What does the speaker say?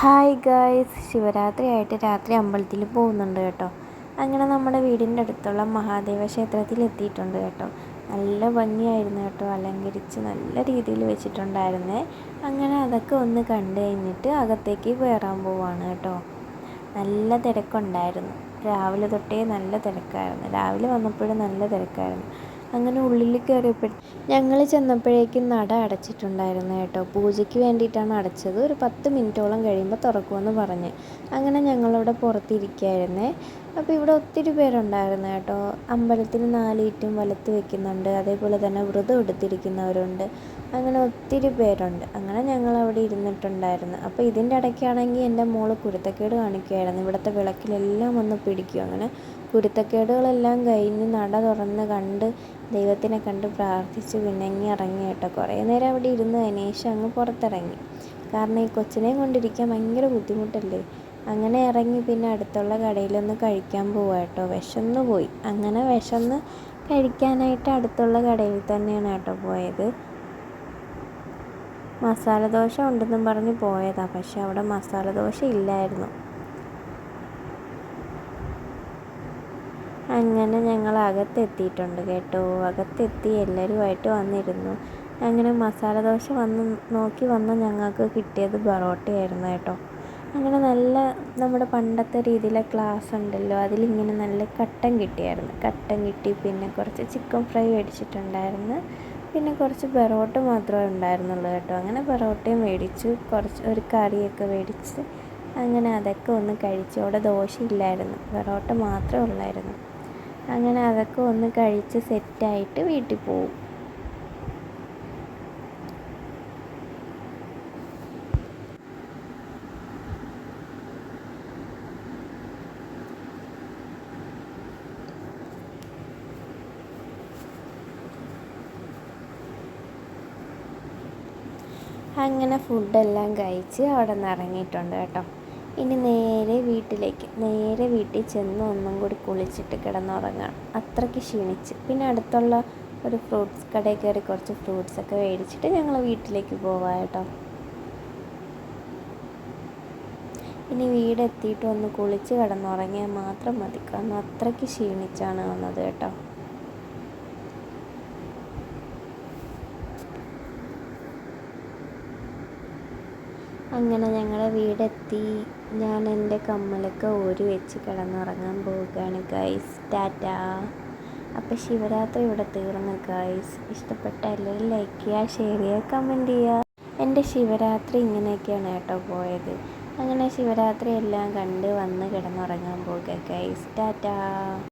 Hi guys, Shivaratri ആയിട്ട് രാത്രി അമ്പലത്തിൽ പോകുന്നുണ്ട് കേട്ടോ. അങ്ങനെ നമ്മുടെ വീടിൻ്റെ അടുത്തുള്ള മഹാദേവ ക്ഷേത്രത്തിൽ എത്തിയിട്ടുണ്ട് കേട്ടോ. നല്ല ഭംഗിയായിരുന്നു കേട്ടോ, അലങ്കരിച്ച് നല്ല രീതിയിൽ വെച്ചിട്ടുണ്ടായിരുന്നേ. അങ്ങനെ അതൊക്കെ ഒന്ന് കണ്ടു കഴിഞ്ഞിട്ട് അകത്തേക്ക് കയറാൻ പോവാണ് കേട്ടോ. നല്ല തിരക്കുണ്ടായിരുന്നു, രാവിലെ തൊട്ടേ നല്ല തിരക്കായിരുന്നു. രാവിലെ വന്നപ്പോഴും നല്ല തിരക്കായിരുന്നു. അങ്ങനെ ഉള്ളിൽ കയറിയപ്പോൾ ഞങ്ങൾ ചെന്നപ്പോഴേക്കും നട അടച്ചിട്ടുണ്ടായിരുന്നു കേട്ടോ. പൂജയ്ക്ക് വേണ്ടിയിട്ടാണ് അടച്ചത്. ഒരു 10 മിനിറ്റോളം കഴിയുമ്പോൾ തുറക്കുമെന്ന് പറഞ്ഞ്. അങ്ങനെ ഞങ്ങളവിടെ പുറത്തിരിക്കുകയായിരുന്നേ. അപ്പോൾ ഇവിടെ ഒത്തിരി പേരുണ്ടായിരുന്നു കേട്ടോ. അമ്പലത്തിന് 4 ചുറ്റും വലത്ത് വെക്കുന്നുണ്ട്, അതേപോലെ തന്നെ വ്രതം എടുത്തിരിക്കുന്നവരുണ്ട്. അങ്ങനെ ഒത്തിരി പേരുണ്ട്. അങ്ങനെ ഞങ്ങളവിടെ ഇരുന്നിട്ടുണ്ടായിരുന്നു. അപ്പോൾ ഇതിൻ്റെ ഇടയ്ക്കാണെങ്കിൽ എൻ്റെ മോള് കുരുത്തക്കേട് കാണിക്കുമായിരുന്നു. ഇവിടുത്തെ വിളക്കിലെല്ലാം വന്ന് പിടിക്കും. അങ്ങനെ കുരുത്തക്കേടുകളെല്ലാം കഴിഞ്ഞ് നട തുറന്ന് കണ്ട് ദൈവത്തിനെ കണ്ട് പ്രാർത്ഥിച്ച് പിന്നെങ്ങി ഇറങ്ങി കേട്ടോ. കുറേ നേരം അവിടെ ഇരുന്ന് അതിനുശേഷം അങ്ങ് പുറത്തിറങ്ങി. കാരണം ഈ കൊച്ചിനെയും കൊണ്ടിരിക്കാൻ ഭയങ്കര ബുദ്ധിമുട്ടല്ലേ. അങ്ങനെ ഇറങ്ങി പിന്നെ അടുത്തുള്ള കടയിലൊന്ന് കഴിക്കാൻ പോവാ കേട്ടോ. വിശന്ന് പോയി. അങ്ങനെ വിശന്ന് കഴിക്കാനായിട്ട് അടുത്തുള്ള കടയിൽ തന്നെയാണ് കേട്ടോ പോയത്. മസാല ദോശ ഉണ്ടെന്നും പറഞ്ഞ് പോയതാണ്, പക്ഷെ അവിടെ മസാല ദോശ ഇല്ലായിരുന്നു. അങ്ങനെ ഞങ്ങൾ അകത്തെത്തിയിട്ടുണ്ട് കേട്ടോ. അകത്തെത്തി എല്ലാവരുമായിട്ട് വന്നിരുന്നു. അങ്ങനെ മസാല ദോശ നോക്കി വന്ന ഞങ്ങൾക്ക് കിട്ടിയത് പൊറോട്ടയായിരുന്നു കേട്ടോ. അങ്ങനെ നല്ല നമ്മുടെ പണ്ടത്തെ രീതിയിലെ ഗ്ലാസ് ഉണ്ടല്ലോ, അതിലിങ്ങനെ നല്ല കട്ടൻ കിട്ടിയായിരുന്നു. കട്ടൻ കിട്ടി, പിന്നെ കുറച്ച് ചിക്കൻ ഫ്രൈ മേടിച്ചിട്ടുണ്ടായിരുന്നു, പിന്നെ കുറച്ച് പൊറോട്ട മാത്രമേ ഉണ്ടായിരുന്നുള്ളൂ കേട്ടോ. അങ്ങനെ പൊറോട്ടയും മേടിച്ചു, ഒരു കറിയൊക്കെ മേടിച്ച് അങ്ങനെ അതൊക്കെ ഒന്ന് കഴിച്ചു. അവിടെ ദോശ ഇല്ലായിരുന്നു, പൊറോട്ട മാത്രമേ ഉള്ളായിരുന്നു. അങ്ങനെ അതൊക്കെ ഒന്ന് കഴിച്ച് സെറ്റായിട്ട് വീട്ടിൽ പോവും. അങ്ങനെ ഫുഡെല്ലാം കഴിച്ച് അവിടെ നിന്ന് ഇറങ്ങിയിട്ടുണ്ട് കേട്ടോ. ഇനി നേരെ വീട്ടിൽ ചെന്ന് ഒന്നും കൂടി കുളിച്ചിട്ട് കിടന്നുറങ്ങാം. അത്രയ്ക്ക് ക്ഷീണിച്ച്. പിന്നെ അടുത്തുള്ള ഒരു ഫ്രൂട്ട്സ് കടയിൽ കയറി കുറച്ച് ഫ്രൂട്ട്സൊക്കെ മേടിച്ചിട്ട് ഞങ്ങൾ വീട്ടിലേക്ക് പോവാം കേട്ടോ. ഇനി വീടെത്തിയിട്ട് ഒന്ന് കുളിച്ച് കിടന്നുറങ്ങിയാൽ മാത്രം മതി, കാരണം അത്രയ്ക്ക് ക്ഷീണിച്ചാണ് വന്നത് കേട്ടോ. അങ്ങനെ ഞങ്ങൾ വീടെത്തി. ഞാൻ എൻ്റെ കമ്മലൊക്കെ ഊരി വെച്ച് കിടന്നുറങ്ങാൻ പോവുകയാണ് ഗൈസ്. ടാറ്റാ. അപ്പോൾ ശിവരാത്രി ഇവിടെ തീർന്നു ഗൈസ്. ഇഷ്ടപ്പെട്ട എല്ലാവരും ലൈക്ക് ചെയ്യുക, ഷെയർ ചെയ്യുക, കമൻറ്റ് ചെയ്യുക. എൻ്റെ ശിവരാത്രി ഇങ്ങനെയൊക്കെയാണ് കേട്ടോ പോയത്. അങ്ങനെ ശിവരാത്രി എല്ലാം കണ്ട് വന്ന് കിടന്നുറങ്ങാൻ പോവുക ഗൈസ്. ടാറ്റാ.